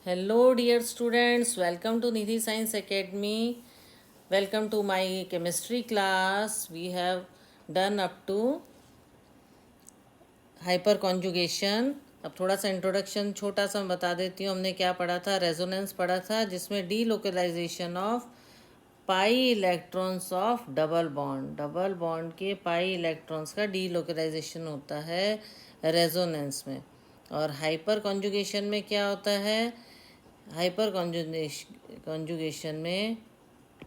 Hello, dear students. Welcome to Nidhi Science Academy. Welcome to my chemistry class. We have done up to hyper conjugation. अब थोड़ा सा introduction छोटा सा बता देती हूँ. हमने क्या पढ़ा था? रेजोनेंस पढ़ा था, जिसमें delocalisation of pi electrons of double bond के पाई इलेक्ट्रॉन्स का डी लोकलाइजेशन होता है रेजोनेंस में. और हाइपर कॉन्जुगेशन में क्या होता है? हाइपर कॉन्जुगेशन में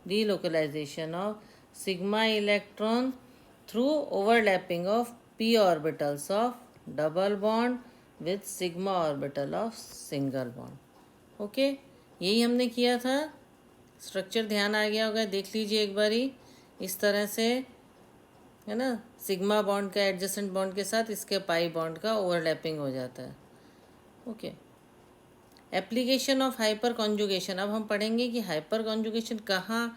delocalization of sigma electron through overlapping of p orbitals of double bond with sigma orbital of single bond. Okay, यही हमने किया था. स्ट्रक्चर ध्यान आ गया होगा, देख लीजिए एक बारी. इस तरह से है ना, सिग्मा बॉन्ड का एडजेसेंट बॉन्ड के साथ इसके पाई बॉन्ड का ओवरलैपिंग हो जाता है. Okay. Application of hyper conjugation. अब हम पढ़ेंगे कि हाइपर कॉन्जुगेशन कहाँ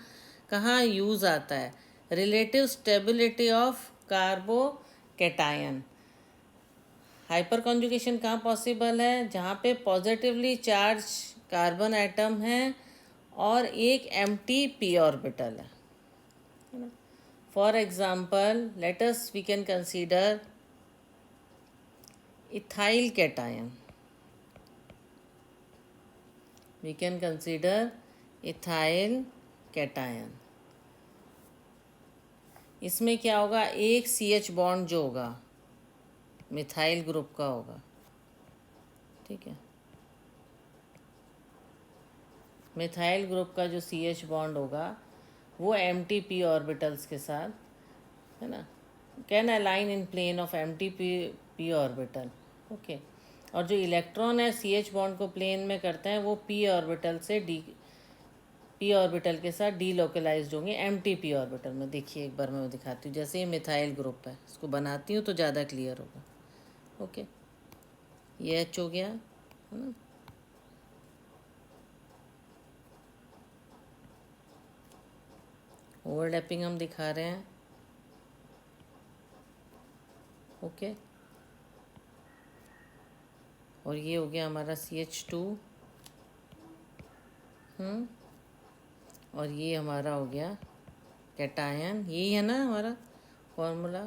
कहाँ यूज़ आता है. Relative stability of carbocation. Hyper conjugation कहाँ पॉसिबल है? जहाँ पे पॉजिटिवली चार्ज कार्बन एटम है और एक एम्प्टी पी ऑर्बिटल है. For example, let us we can consider ethyl cation. We can consider ethyl cation. इसमें क्या होगा? एक CH बॉन्ड जो होगा मिथाइल ग्रुप का होगा. ठीक है, मिथाइल ग्रुप का जो CH बॉन्ड होगा वो एम्प्टी पी ऑर्बिटल्स के साथ, है ना, can align in plane of empty p orbital. Okay. और जो इलेक्ट्रॉन है CH बॉन्ड को प्लेन में करते हैं वो पी ऑर्बिटल से पी ऑर्बिटल के साथ डीलोकलाइज्ड होंगे एम्प्टी पी ऑर्बिटल में. देखिए एक बार मैं दिखाती हूँ. जैसे ये मिथाइल ग्रुप है, इसको बनाती हूँ तो ज़्यादा क्लियर होगा. ओके, ये H हो गया, है ना. ओवरलैपिंग हम दिखा रहे हैं. ओके. और ये हो गया हमारा CH2. और ये हमारा हो गया कैटायन. यही है ना हमारा फॉर्मूला.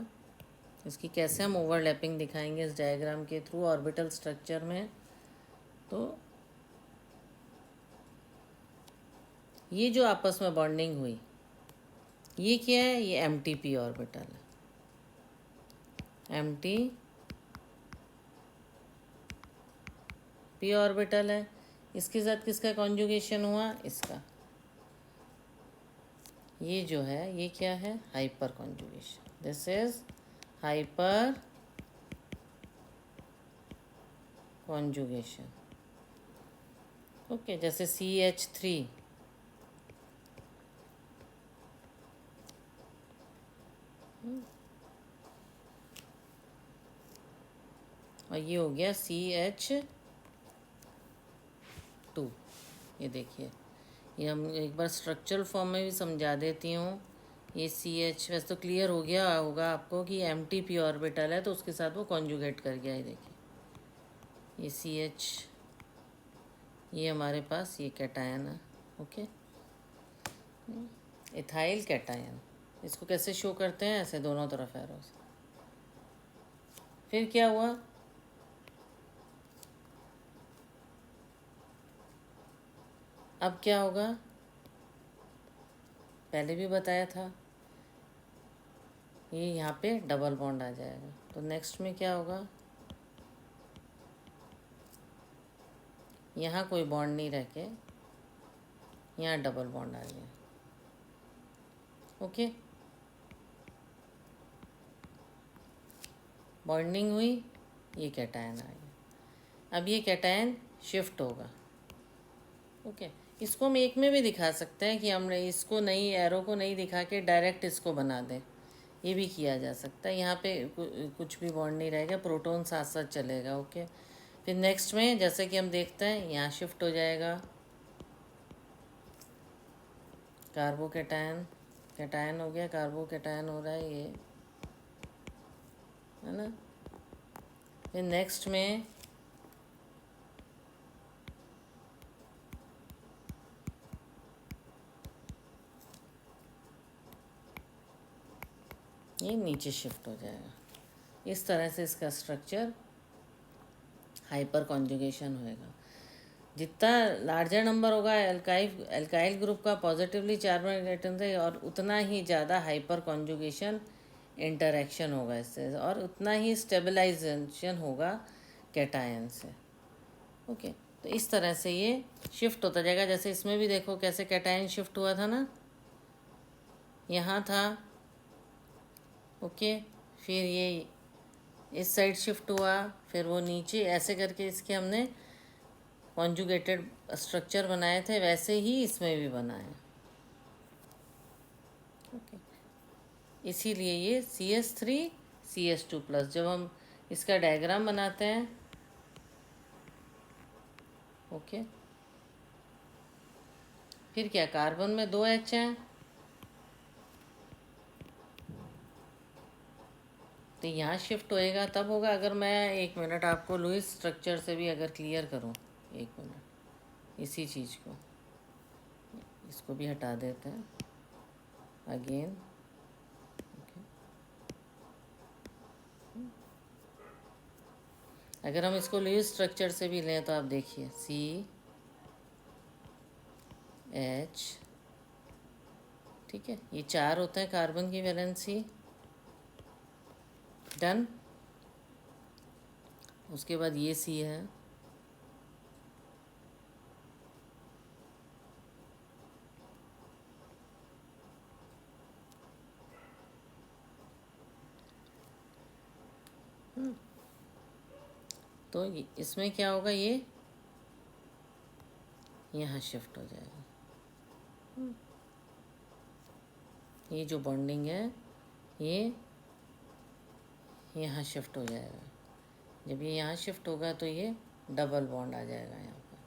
इसकी कैसे हम ओवरलैपिंग दिखाएंगे इस डायग्राम के थ्रू ऑर्बिटल स्ट्रक्चर में. तो ये जो आपस में बॉन्डिंग हुई, ये क्या है? ये एम्प्टी पी ऑर्बिटल है. एम्प्टी पी ऑर्बिटल है. इसके साथ किसका कॉन्जुगेशन हुआ? इसका. ये जो है ये क्या है? Hyper conjugation. This is hyper conjugation. Okay. जैसे CH3, और ये हो गया CH2. ये देखिए, ये हम एक बार स्ट्रक्चरल फॉर्म में भी समझा देती हूँ. ये CH वैसे तो क्लियर हो गया होगा आपको कि एम्प्टी पी ऑर्बिटल है तो उसके साथ वो कॉन्जुगेट कर गया. ये देखिए, ये CH, ये हमारे पास ये कैटायन है. ओके. Ethyl cation. इसको कैसे शो करते हैं? ऐसे दोनों तरफ एरोस. फिर क्या हुआ? अब क्या होगा? पहले भी बताया था, ये यहाँ पे डबल बॉन्ड आ जाएगा. तो नेक्स्ट में क्या होगा? यहाँ कोई बॉन्ड नहीं रह के यहाँ डबल बॉन्ड आ गया. ओके. बॉन्डिंग हुई, ये कैटायन आ गया. अब ये कैटायन शिफ्ट होगा. ओके. इसको हम एक में भी दिखा सकते हैं कि हमने इसको नहीं, एरो को नहीं दिखा के डायरेक्ट इसको बना दें. ये भी किया जा सकता है. यहाँ पे कुछ भी बॉन्ड नहीं रहेगा, प्रोटॉन साथ साथ चलेगा. ओके. फिर नेक्स्ट में जैसे कि हम देखते हैं यहाँ शिफ्ट हो जाएगा कार्बोकैटायन. कैटायन हो गया, कार्बोकैटायन हो रहा है, ये है ना. फिर नेक्स्ट में ये नीचे शिफ्ट हो जाएगा। इस तरह से इसका स्ट्रक्चर हाइपर कॉन्जुगेशन होएगा। जितना लार्जर नंबर होगा एल्काइल ग्रुप का पॉजिटिवली चार्ज इलेक्ट्रॉन से, और उतना ही ज़्यादा हाइपर कॉन्जुगेशन इंटरेक्शन होगा इससे, और उतना ही स्टेबलाइजेशन होगा कैटायन से। ओके, तो इस तरह से ये शिफ्ट होता जाएगा। जैसे इसमें भी देखो कैसे कैटायन शिफ्ट हुआ था ना, यहाँ था, ओके, फिर ये इस साइड शिफ्ट हुआ, फिर वो नीचे, ऐसे करके इसके हमने कॉन्जुगेटेड स्ट्रक्चर बनाए थे, वैसे ही इसमें भी बनाए। ओके, इसीलिए ये CH3 CH2+। जब हम इसका डायग्राम बनाते हैं, ओके, फिर क्या, कार्बन में 2 H हैं, तो यहाँ शिफ्ट होएगा तब होगा। अगर मैं 1 मिनट आपको लुईस स्ट्रक्चर से भी अगर क्लियर करूँ, 1 मिनट, इसी चीज़ को, इसको भी हटा देते हैं अगेन। अगर हम इसको लुईस स्ट्रक्चर से भी लें तो आप देखिए CH, ठीक है, ये 4 होते हैं कार्बन की वैलेंसी, डन। उसके बाद ये C है, तो इसमें क्या होगा, ये यहाँ शिफ्ट हो जाएगा। ये जो बॉन्डिंग है ये यहाँ शिफ्ट हो जाएगा। जब ये यहाँ शिफ्ट होगा तो ये डबल बॉन्ड आ जाएगा यहाँ पर।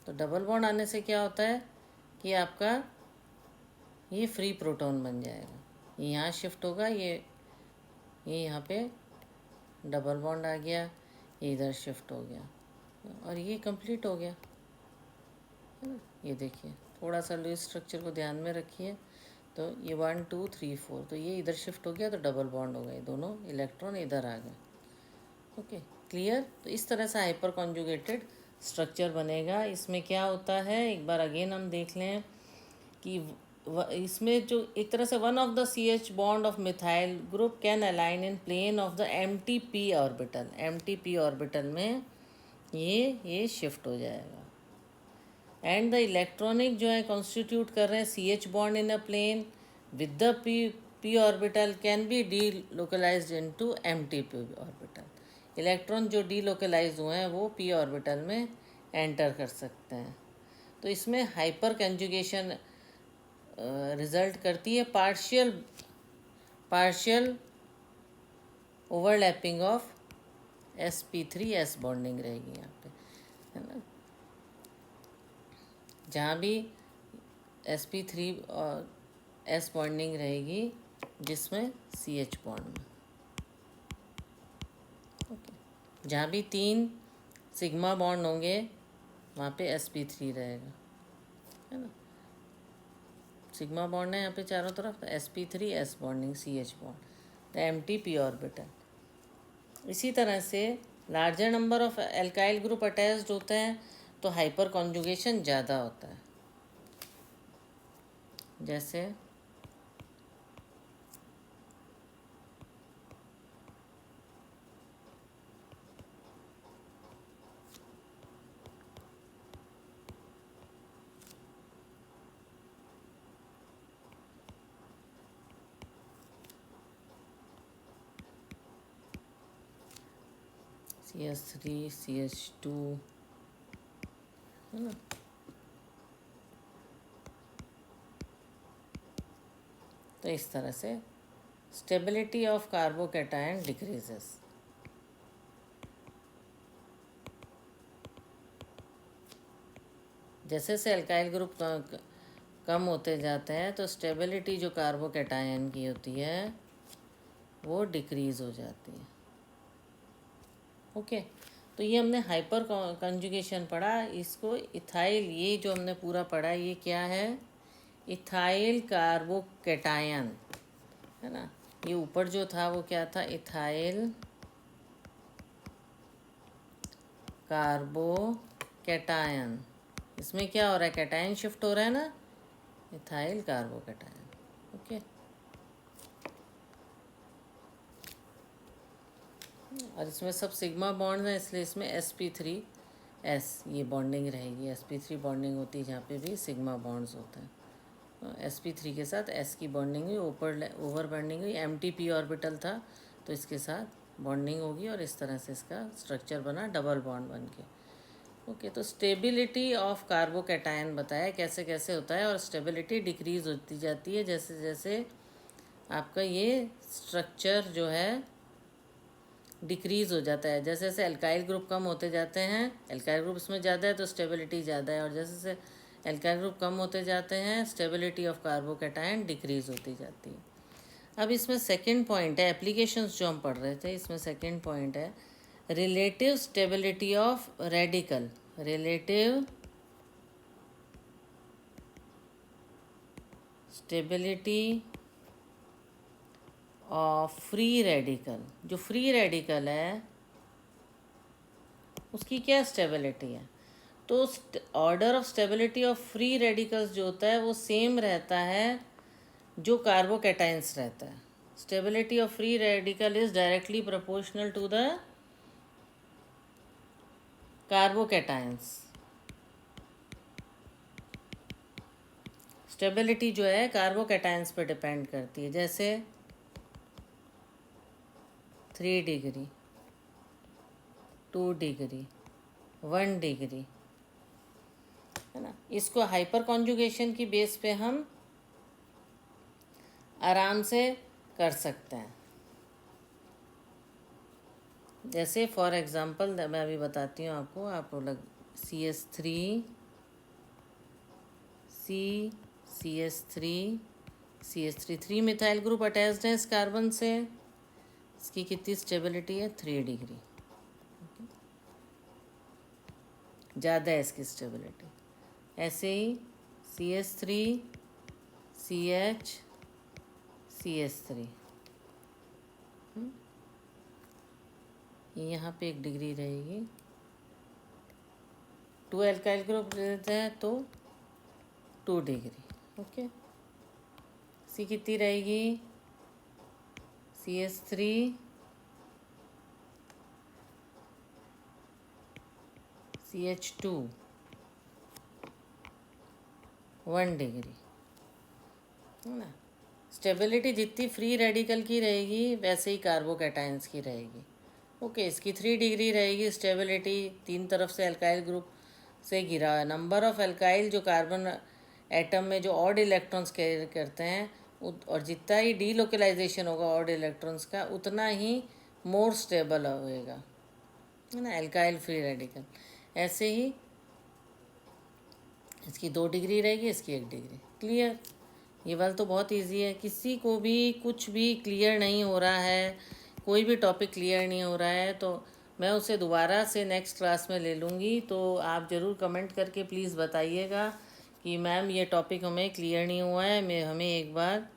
तो डबल बॉन्ड आने से क्या होता है कि आपका ये फ्री प्रोटॉन बन जाएगा। ये यहाँ शिफ्ट होगा, ये यहाँ पे डबल बॉन्ड आ गया, ये इधर शिफ्ट हो गया, और ये कंप्लीट हो गया, है ना। ये देखिए, थोड़ा सा लुईस स्ट्रक्चर को ध्यान में रखिए। तो ये 1 2 3 4, तो ये इधर शिफ्ट हो गया, तो डबल बॉन्ड हो गए, दोनों इलेक्ट्रॉन इधर आ गए। Okay, clear. तो इस तरह से हाइपर कॉन्जुगेटेड स्ट्रक्चर बनेगा। इसमें क्या होता है, एक बार अगेन हम देख लें कि इसमें जो एक तरह से one of the CH bond of methyl group can align in plane of the MTP orbital. MTP orbital में ये शिफ्ट हो जाएगा। एंड द इलेक्ट्रॉनिक जो है कॉन्स्टिट्यूट कर रहे हैं CH bond in a plane with the P orbital can be delocalise into MTP orbital. Electron जो डी लोकलाइज हुए हैं वो P ऑर्बिटल में एंटर कर सकते हैं। तो इसमें हाइपर कंजुगेशन रिजल्ट करती है। Partial overlapping of sp3s bonding रहेगी यहाँ पे, है ना। जहाँ भी sp3 और s बॉन्डिंग रहेगी जिसमें CH बॉन्ड में, ओके। जहाँ भी 3 सिग्मा बॉन्ड होंगे वहाँ पे sp3 रहेगा, है ना। सिग्मा बॉन्ड है यहाँ पे चारों तरफ, sp3s बॉन्डिंग CH बॉन्ड, तो MTP ऑर्बिटल। इसी तरह से larger number of alkyl group attached होते हैं तो हाइपर कॉन्जुगेशन ज़्यादा होता है। जैसे CH3 CH2, है ना। तो इस तरह से स्टेबिलिटी ऑफ कार्बोकैटायन डिक्रीजेस। जैसे जैसे एल्काइल ग्रुप कम होते जाते हैं तो स्टेबिलिटी जो कार्बोकैटायन की होती है वो डिक्रीज़ हो जाती है। ओके, तो ये हमने हाइपर कंजुगेशन पढ़ा। इसको इथाइल, ये जो हमने पूरा पढ़ा ये क्या है, इथाइल कार्बोकैटायन, है ना। ये ऊपर जो था वो क्या था, इथाइल कार्बोकैटायन। इसमें क्या हो रहा है, कैटायन शिफ्ट हो रहा है ना, इथाइल कार्बोकैटायन। ओके, और इसमें सब सिग्मा बॉन्ड हैं, इसलिए इसमें sp3s ये बॉन्डिंग रहेगी। sp3 बॉन्डिंग होती है जहाँ पे भी सिग्मा बॉन्ड्स होते हैं। sp3 के साथ s की बॉन्डिंग हुई, ओवर बॉन्डिंग हुई, mtp ऑर्बिटल था तो इसके साथ बॉन्डिंग होगी और इस तरह से इसका स्ट्रक्चर बना डबल बॉन्ड बन के। ओके, तो स्टेबिलिटी ऑफ कार्बोकैटायन बताया कैसे कैसे होता है, और स्टेबिलिटी डिक्रीज होती जाती है जैसे जैसे आपका ये स्ट्रक्चर जो है डिक्रीज़ हो जाता है। जैसे जैसे एल्काइल ग्रुप कम होते जाते हैं, एल्काइल ग्रुप इसमें ज़्यादा है तो स्टेबिलिटी ज़्यादा है, और जैसे जैसे एल्काइल ग्रुप कम होते जाते हैं स्टेबिलिटी ऑफ कार्बोकैटायन डिक्रीज़ होती जाती है। अब इसमें सेकंड पॉइंट है, एप्लीकेशंस जो हम पढ़ रहे थे इसमें सेकंड पॉइंट है relative stability of radical. Relative stability of free radical. जो फ्री रेडिकल है उसकी क्या स्टेबिलिटी है, तो order of stability of free radicals जो होता है वो सेम रहता है जो कार्बोकैटायंस रहता है। Stability of free radical is directly proportional to the carbocations. Stability जो है कार्बोकैटायंस पर डिपेंड करती है, जैसे 3 डिग्री, 2 डिग्री, 1 डिग्री, है ना। इसको हाइपर कॉन्जुगेशन की बेस पे हम आराम से कर सकते हैं। जैसे फॉर एग्ज़ाम्पल मैं अभी बताती हूँ आपको, आप लग CH3 CH3 methyl group attached है इस कार्बन से, इसकी कितनी स्टेबिलिटी है, 3 डिग्री, ज़्यादा है इसकी स्टेबिलिटी। ऐसे ही CH3 CH3 यहाँ पे 1 डिग्री रहेगी। 2 एल्काइल ग्रुप लेते हैं तो 2 डिग्री। ओके, सी कितनी रहेगी, CH3 CH2 1 डिग्री, है ना। स्टेबिलिटी जितनी फ्री रेडिकल की रहेगी वैसे ही कार्बोकैटायंस की रहेगी। ओके, इसकी 3 डिग्री रहेगी स्टेबिलिटी, 3 तरफ से एल्काइल ग्रुप से घिरा है। नंबर ऑफ एल्काइल जो कार्बन एटम में जो ऑड इलेक्ट्रॉन्स कैरी करते हैं, और जितना ही डीलोकलाइजेशन होगा ऑड इलेक्ट्रॉन्स का उतना ही मोर स्टेबल होएगा, है ना, एल्काइल फ्री रेडिकल। ऐसे ही इसकी 2 डिग्री रहेगी, इसकी 1 डिग्री। क्लियर, ये वाला तो बहुत इजी है। किसी को भी कुछ भी क्लियर नहीं हो रहा है, कोई भी टॉपिक क्लियर नहीं हो रहा है तो मैं उसे दोबारा से नेक्स्ट क्लास में ले लूँगी। तो आप ज़रूर कमेंट करके प्लीज़ बताइएगा कि मैम ये टॉपिक हमें क्लियर नहीं हुआ है, हमें एक बार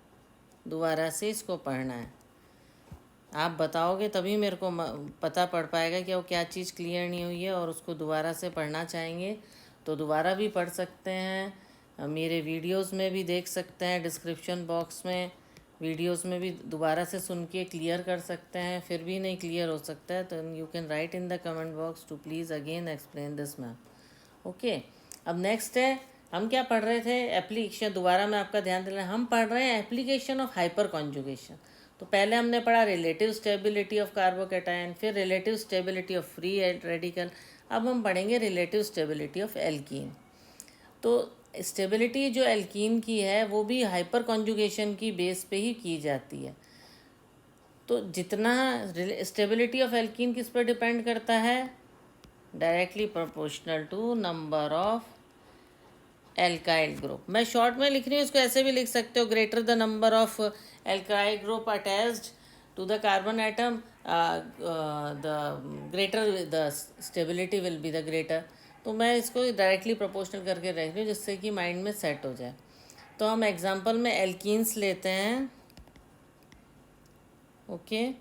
दोबारा से इसको पढ़ना है। आप बताओगे तभी मेरे को पता पड़ पाएगा कि वो क्या चीज़ क्लियर नहीं हुई है, और उसको दोबारा से पढ़ना चाहेंगे तो दोबारा भी पढ़ सकते हैं। मेरे वीडियोस में भी देख सकते हैं, डिस्क्रिप्शन बॉक्स में वीडियोस में भी दोबारा से सुन के क्लियर कर सकते हैं। फिर भी नहीं क्लियर हो सकता है तो you can write in the comment box to please again explain this ma'am. Okay, अब नेक्स्ट है, हम क्या पढ़ रहे थे, एप्लीकेशन। दोबारा मैं आपका ध्यान दिला, हम पढ़ रहे हैं एप्लीकेशन ऑफ हाइपर कॉन्जुगेशन। तो पहले हमने पढ़ा रिलेटिव स्टेबिलिटी ऑफ कार्बोकैटायन, फिर relative stability of free radical, अब हम पढ़ेंगे रिलेटिव स्टेबिलिटी ऑफ एल्कीन। तो स्टेबिलिटी जो एल्कीन की है वो भी हाइपर कॉन्जुगेशन की बेस पे ही की जाती है। तो जितना स्टेबिलिटी ऑफ एल्कीन किस पर डिपेंड करता है, directly proportional to number of alkyl group. मैं शॉर्ट में लिख रही हूँ, इसको ऐसे भी लिख सकते हो, greater the number of alkyl group attached to the carbon atom the greater the stability will be the greater. तो मैं इसको डायरेक्टली प्रोपोर्शनल करके रख रही हूँ जिससे कि माइंड में सेट हो जाए। तो हम एग्जाम्पल में एल्कीन्स लेते हैं। ओके,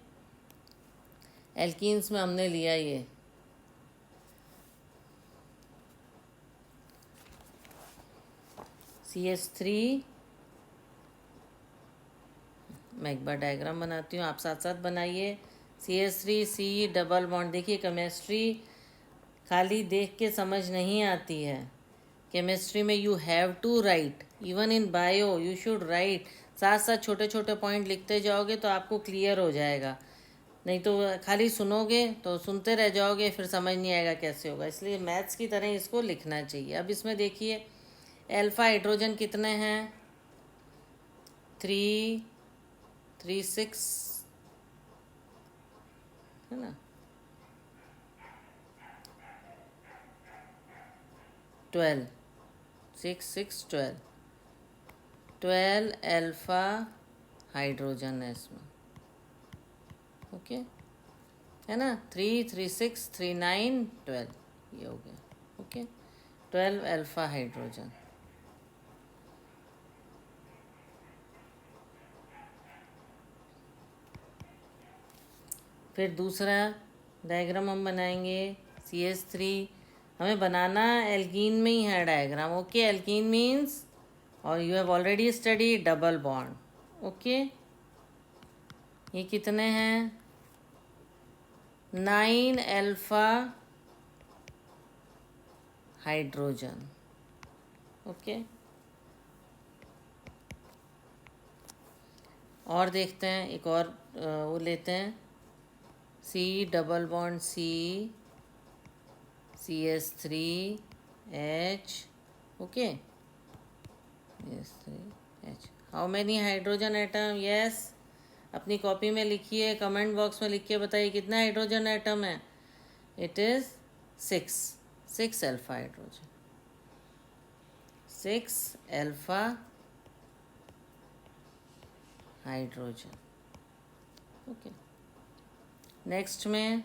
एल्कीन्स में हमने लिया ये CH3। मैं एक बार डायग्राम बनाती हूँ, आप साथ साथ बनाइए। CH3C double bond. देखिए केमिस्ट्री खाली देख के समझ नहीं आती है। केमिस्ट्री में you have to write, even in bio you should write. साथ साथ छोटे छोटे पॉइंट लिखते जाओगे तो आपको क्लियर हो जाएगा, नहीं तो खाली सुनोगे तो सुनते रह जाओगे, फिर समझ नहीं आएगा कैसे होगा। इसलिए मैथ्स की तरह इसको लिखना चाहिए। अब इसमें देखिए अल्फा हाइड्रोजन कितने हैं, 3 3 6 है ना, 12 6 6 12 अल्फा हाइड्रोजन है इसमें। ओके है ना, 3 3 6 3 9 12, ये हो गया। Okay, 12 alpha hydrogen. फिर दूसरा डायग्राम हम बनाएंगे CH3। हमें बनाना एल्कीन में ही है डायग्राम। ओके, एल्कीन मीन्स, और you have already study double bond. Okay, ये कितने हैं, 9 अल्फा हाइड्रोजन। ओके, और देखते हैं एक और वो लेते हैं, C double bond C CH3H। Okay, CH3H। How many hydrogen atom? Yes, अपनी कॉपी में लिखिए, कमेंट बॉक्स में लिख के बताइए कितना हाइड्रोजन एटम है। It is 6 alpha hydrogen, 6 alpha hydrogen. Okay, next में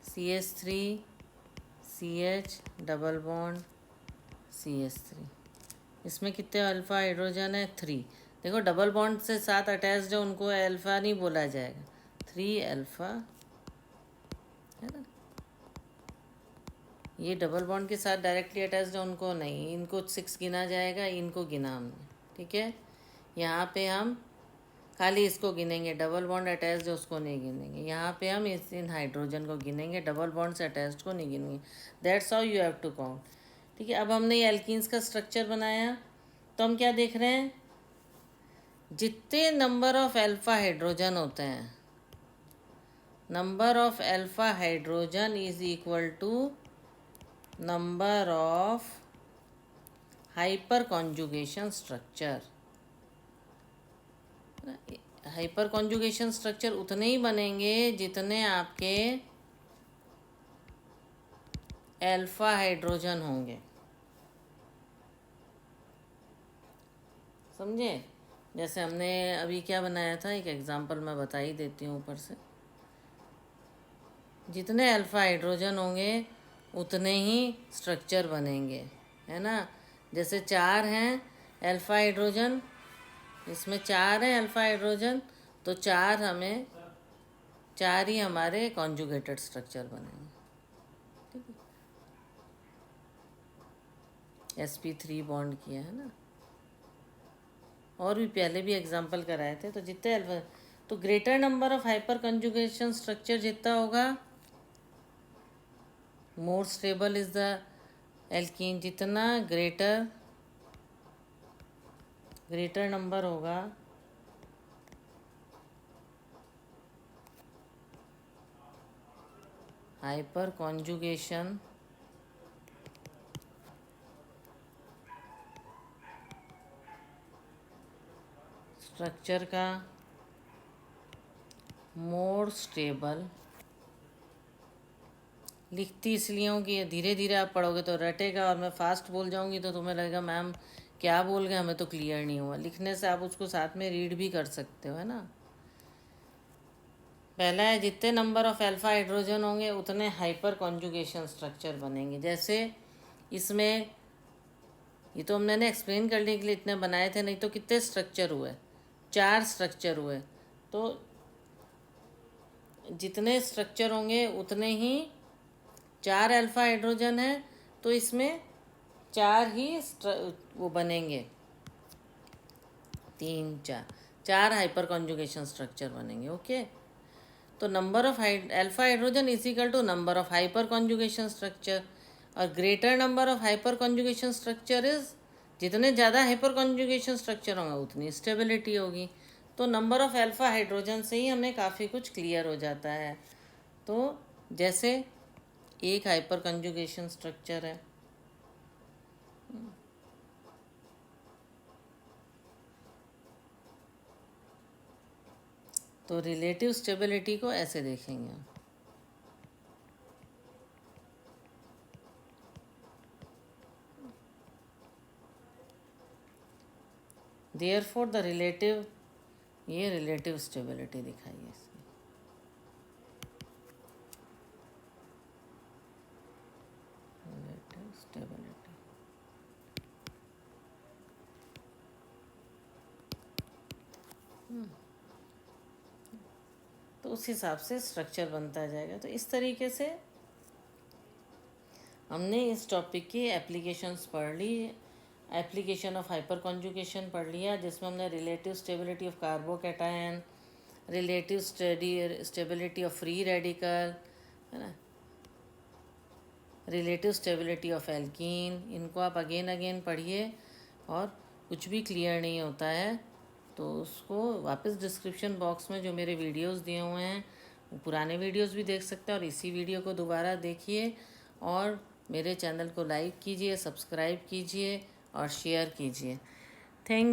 CH3 CH double bond CH3। इसमें कितने अल्फा हाइड्रोजन है, 3। देखो डबल बॉन्ड से साथ अटैच्ड है, उनको अल्फा नहीं बोला जाएगा, 3 अल्फा है ना। ये डबल बॉन्ड के साथ डायरेक्टली अटैच्ड है, उनको नहीं, इनको 6 गिना जाएगा, इनको गिना हमने। ठीक है, यहाँ पे हम खाली इसको गिनेंगे, डबल बॉन्ड अटैच्ड है उसको नहीं गिनेंगे। यहाँ पे हम इन हाइड्रोजन को गिनेंगे, डबल बॉन्ड से अटैच्ड को नहीं गिनेंगे। That's how you have to count. ठीक है, अब हमने ये एल्कीन्स का स्ट्रक्चर बनाया, तो हम क्या देख रहे हैं, जितने नंबर ऑफ अल्फा हाइड्रोजन होते हैं, number of alpha hydrogen is equal to number of hyper conjugation structure. Hyper conjugation structure उतने ही बनेंगे जितने आपके अल्फा हाइड्रोजन होंगे। समझे? जैसे हमने अभी क्या बनाया था, एक एग्जांपल मैं बता ही देती हूँ ऊपर से। जितने अल्फा हाइड्रोजन होंगे उतने ही स्ट्रक्चर बनेंगे, है ना। जैसे 4 हैं अल्फा हाइड्रोजन, इसमें 4 हैं अल्फा हाइड्रोजन, तो 4 ही हमारे कॉन्जुगेटेड स्ट्रक्चर बनेंगे। ठीक है, sp3 बॉन्ड किया है ना, और भी पहले भी एग्जांपल कराए थे। तो जितने अल्फा, तो greater number of hyper conjugation structure जितना होगा, more stable is the alkene. जितना ग्रेटर नंबर होगा, हाइपर कॉन्जुगेशन स्ट्रक्चर का मोर स्टेबल। लिखती इसलिए हूँ कि धीरे धीरे आप पढ़ोगे तो रटेगा, और मैं फास्ट बोल जाऊँगी तो तुम्हें लगेगा मैम क्या बोल गए, हमें तो क्लियर नहीं हुआ। लिखने से आप उसको साथ में रीड भी कर सकते हो, है ना। पहला है जितने नंबर ऑफ अल्फा हाइड्रोजन होंगे उतने हाइपर कॉन्जुगेशन स्ट्रक्चर बनेंगे। जैसे इसमें ये तो हमने एक्सप्लेन करने के लिए इतने बनाए थे, नहीं तो कितने स्ट्रक्चर हुए, 4 स्ट्रक्चर हुए। तो जितने स्ट्रक्चर होंगे उतने ही 4 अल्फा हाइड्रोजन है, तो इसमें 4 ही वो बनेंगे, 3 4 हाइपर कॉन्जुगेशन स्ट्रक्चर बनेंगे। ओके, तो number of alpha hydrogen is equal to number of hyper conjugation structure, और greater number of hyper conjugation structure is, जितने ज़्यादा हाइपर कॉन्जुगेशन स्ट्रक्चर होंगे उतनी स्टेबिलिटी होगी। तो नंबर ऑफ अल्फा हाइड्रोजन से ही हमें काफ़ी कुछ क्लियर हो जाता है। तो जैसे एक हाइपर कॉन्जुगेशन स्ट्रक्चर है, तो रिलेटिव स्टेबिलिटी को ऐसे देखेंगे, देयरफॉर द रिलेटिव, ये रिलेटिव स्टेबिलिटी दिखाई है इसमें। रिलेटिव स्टेबिलिटी, तो उस हिसाब से स्ट्रक्चर बनता जाएगा। तो इस तरीके से हमने इस टॉपिक की एप्लीकेशंस पढ़ ली। एप्लीकेशन ऑफ हाइपर कॉन्जुगेशन पढ़ लिया, जिसमें हमने relative stability of carbocation, relative stability of free radical, है ना, रिलेटिव स्टेबिलिटी ऑफ एल्कीन, इनको आप अगेन अगेन पढ़िए। और कुछ भी क्लियर नहीं होता है तो उसको वापस डिस्क्रिप्शन बॉक्स में जो मेरे वीडियोस दिए हुए हैं, वो पुराने वीडियोस भी देख सकते हैं, और इसी वीडियो को दोबारा देखिए, और मेरे चैनल को लाइक कीजिए, सब्सक्राइब कीजिए और शेयर कीजिए। थैंक